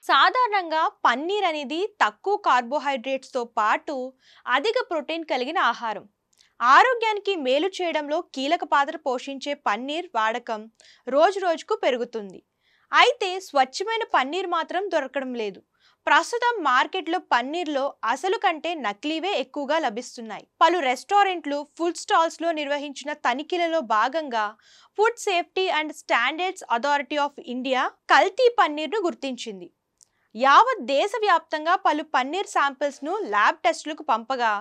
సాధారణంగా పన్నీర్ అనేది తక్కువ కార్బోహైడ్రేట్స్తో పాటు అధిక ప్రోటీన్ కలిగిన ఆహారం. ఆరోగ్యానికి మేలు చేయడంలో కీలక పాత్ర పోషించే పన్నీర్ వాడకం రోజురోజుకు పెరుగుతుంది. అయితే స్వచ్ఛమైన పన్నీర్ మాత్రం దొరకడం లేదు. ప్రస్తుతం మార్కెట్లో పన్నీర్లో అసలు కంటే నకిలీవే ఎక్కువగా లభిస్తున్నాయి. పలు రెస్టారెంట్లు, ఫుడ్ స్టాల్స్లో నిర్వహించిన తనిఖీలలో భాగంగా food safety and standards authority of India కల్తీ పన్నీర్ను గుర్తించింది. యావత్ దేశవ్యాప్తంగా పలు పన్నీర్ శాంపిల్స్ను ల్యాబ్ టెస్టులకు పంపగా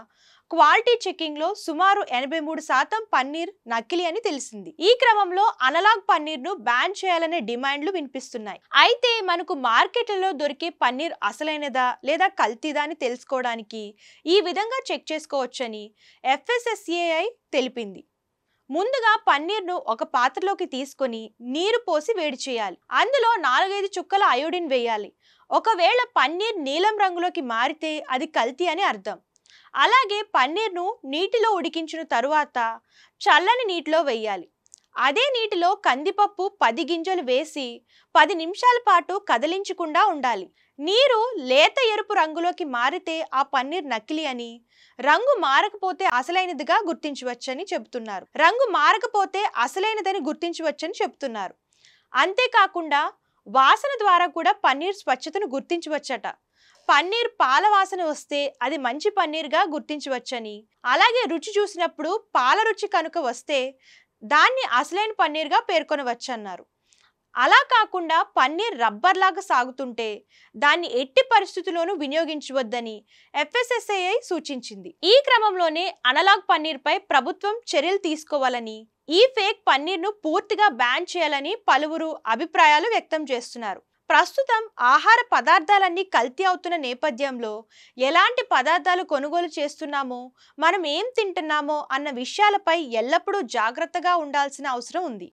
క్వాలిటీ చెకింగ్లో సుమారు 83% పన్నీర్ నకిలీ అని తెలిసింది. ఈ క్రమంలో అనలాగ్ పన్నీర్ను బ్యాన్ చేయాలనే డిమాండ్లు వినిపిస్తున్నాయి. అయితే మనకు మార్కెట్లలో దొరికే పన్నీర్ అసలైనదా లేదా కల్తీదా అని తెలుసుకోవడానికి ఈ విధంగా చెక్ చేసుకోవచ్చని FSSAI తెలిపింది. ముందుగా పన్నీర్ను ఒక పాత్రలోకి తీసుకొని నీరు పోసి వేడి చేయాలి. అందులో 4-5 చుక్కల అయోడిన్ వేయాలి. ఒకవేళ పన్నీర్ నీలం రంగులోకి మారితే అది కల్తీ అని అర్థం. అలాగే పన్నీర్ను నీటిలో ఉడికించిన తరువాత చల్లని నీటిలో వేయాలి. అదే నీటిలో కందిపప్పు 10 గింజలు వేసి 10 నిమిషాల పాటు కదిలించకుండా ఉండాలి. నీరు లేత ఎరుపు రంగులోకి మారితే ఆ పన్నీర్ నకిలీ అని, రంగు మారకపోతే అసలైనదిగా గుర్తించవచ్చని చెబుతున్నారు. రంగు మారకపోతే అసలైనదని గుర్తించవచ్చని చెబుతున్నారు. అంతేకాకుండా వాసన ద్వారా కూడా పన్నీర్ స్వచ్ఛతను గుర్తించవచ్చట. పన్నీర్ పాల వాసన వస్తే అది మంచి పన్నీర్గా గుర్తించవచ్చని, అలాగే రుచి చూసినప్పుడు పాల రుచి కనుక వస్తే దాన్ని అసలైన పన్నీర్గా పేర్కొనవచ్చన్నారు. అలా కాకుండా పన్నీర్ రబ్బర్ లాగా సాగుతుంటే దాన్ని ఎట్టి పరిస్థితుల్లోనూ వినియోగించవద్దని FSSAI సూచించింది. ఈ క్రమంలోనే అనలాగ్ పన్నీర్పై ప్రభుత్వం చర్యలు తీసుకోవాలని, ఈ ఫేక్ పన్నీర్ను పూర్తిగా బ్యాన్ చేయాలని పలువురు అభిప్రాయాలు వ్యక్తం చేస్తున్నారు. ప్రస్తుతం ఆహార పదార్థాలన్నీ కల్తీ అవుతున్న నేపథ్యంలో ఎలాంటి పదార్థాలు కొనుగోలు చేస్తున్నామో, మనం ఏం తింటున్నామో అన్న విషయాలపై ఎల్లప్పుడూ జాగ్రత్తగా ఉండాల్సిన అవసరం ఉంది.